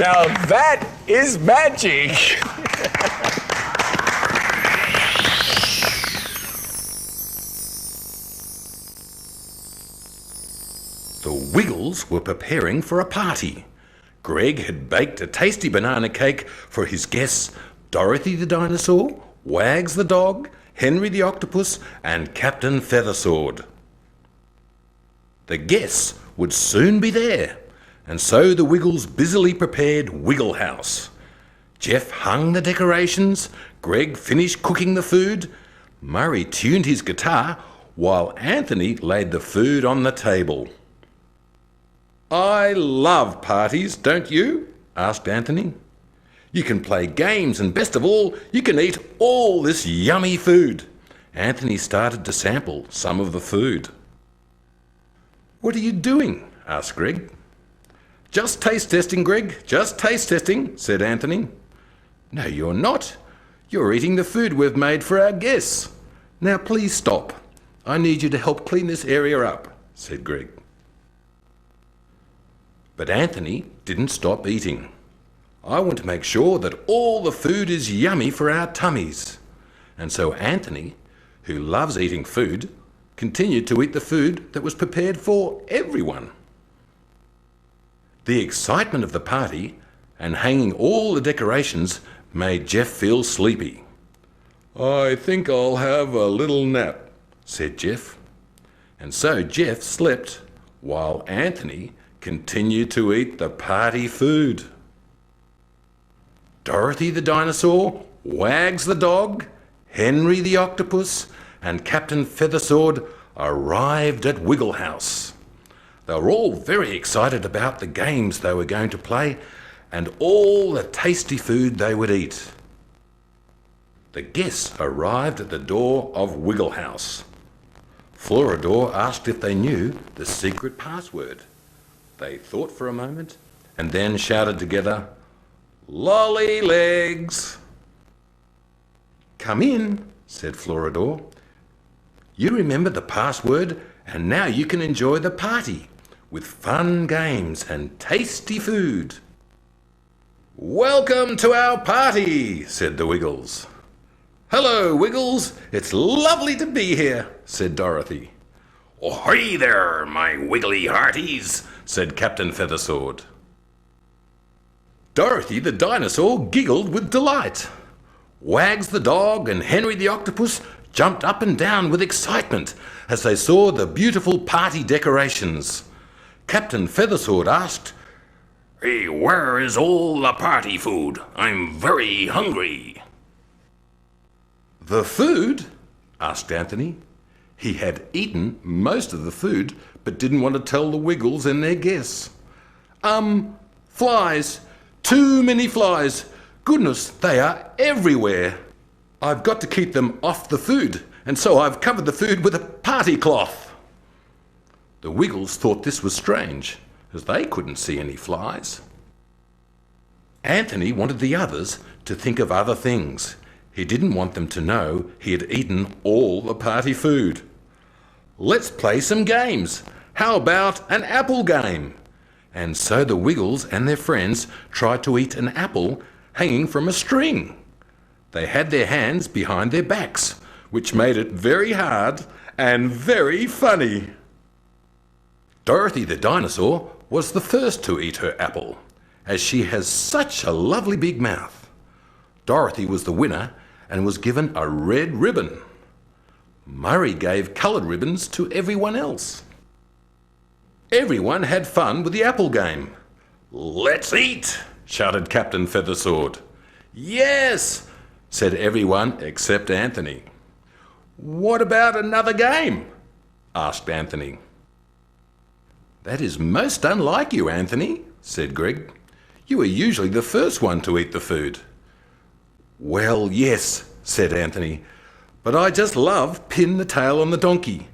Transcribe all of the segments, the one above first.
Now that is magic. The Wiggles were preparing for a party. Greg had baked a tasty banana cake for his guests, Dorothy the dinosaur, Wags the dog, Henry the octopus, and Captain Feathersword. The guests would soon be there, and so the Wiggles busily prepared Wiggle House. Jeff hung the decorations, Greg finished cooking the food, Murray tuned his guitar, while Anthony laid the food on the table. "I love parties, don't you?" asked Anthony. "You can play games and best of all, you can eat all this yummy food." Anthony started to sample some of the food. "What are you doing?" asked Greg. "Just taste testing, Greg, just taste testing," said Anthony. "No, you're not. You're eating the food we've made for our guests. Now please stop. I need you to help clean this area up," said Greg. But Anthony didn't stop eating. "I want to make sure that all the food is yummy for our tummies." And so Anthony, who loves eating food, continued to eat the food that was prepared for everyone. The excitement of the party and hanging all the decorations made Jeff feel sleepy. "I think I'll have a little nap," said Jeff. And so Jeff slept while Anthony continued to eat the party food. Dorothy the dinosaur, Wags the dog, Henry the octopus, and Captain Feathersword arrived at Wiggle House. They were all very excited about the games they were going to play and all the tasty food they would eat. The guests arrived at the door of Wiggle House. Floridor asked if they knew the secret password. They thought for a moment and then shouted together, "Lolly legs!" "Come in," said Floridor. "You remember the password and now you can enjoy the party with fun games and tasty food." "Welcome to our party," said the Wiggles. "Hello, Wiggles. It's lovely to be here," said Dorothy. "Ahoy there, my wiggly hearties," said Captain Feathersword. Dorothy the dinosaur giggled with delight. Wags the dog and Henry the octopus jumped up and down with excitement as they saw the beautiful party decorations. Captain Feathersword asked, "Hey, where is all the party food? I'm very hungry." "The food?" asked Anthony. He had eaten most of the food, but didn't want to tell the Wiggles and their guests. Flies. Too many flies. Goodness, they are everywhere. I've got to keep them off the food, and so I've covered the food with a party cloth." The Wiggles thought this was strange, as they couldn't see any flies. Anthony wanted the others to think of other things. He didn't want them to know he had eaten all the party food. "Let's play some games. How about an apple game?" And so the Wiggles and their friends tried to eat an apple hanging from a string. They had their hands behind their backs, which made it very hard and very funny. Dorothy the dinosaur was the first to eat her apple, as she has such a lovely big mouth. Dorothy was the winner and was given a red ribbon. Murray gave coloured ribbons to everyone else. Everyone had fun with the apple game. "Let's eat!" shouted Captain Feathersword. "Yes!" said everyone except Anthony. "What about another game?" asked Anthony. "That is most unlike you, Anthony," said Greg. "You are usually the first one to eat the food." "Well, yes," said Anthony, "but I just love Pin the Tail on the Donkey.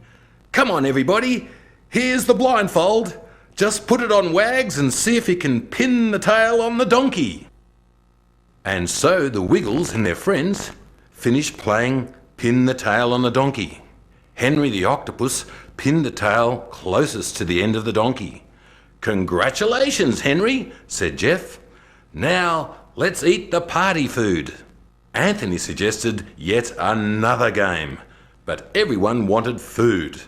Come on, everybody, here's the blindfold. Just put it on Wags and see if he can pin the tail on the donkey." And so the Wiggles and their friends finished playing Pin the Tail on the Donkey. Henry the octopus pinned the tail closest to the end of the donkey. "Congratulations, Henry," said Jeff. Now, let's eat the party food. Anthony suggested yet another game, but everyone wanted food.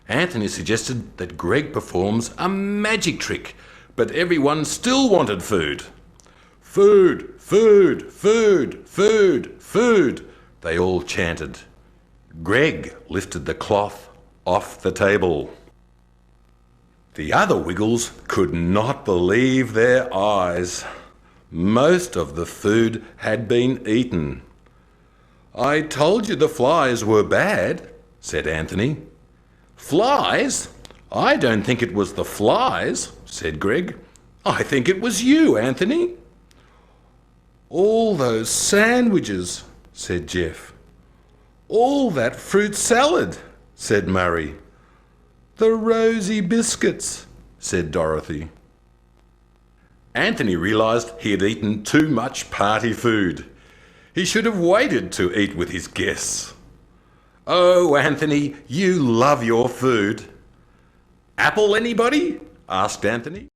Anthony suggested that Greg performs a magic trick, but everyone still wanted food. Food, food, food, food, food, they all chanted. Greg lifted the cloth off the table. The other Wiggles could not believe their eyes. Most of the food had been eaten. I told you the flies were bad, said Anthony. Flies? I don't think it was the flies, said Greg. I think it was you, Anthony. All those sandwiches, said Jeff. All that fruit salad, said Murray. The rosy biscuits, said Dorothy. Anthony realised he had eaten too much party food. He should have waited to eat with his guests. Oh, Anthony, you love your food. Apple, anybody? Asked Anthony.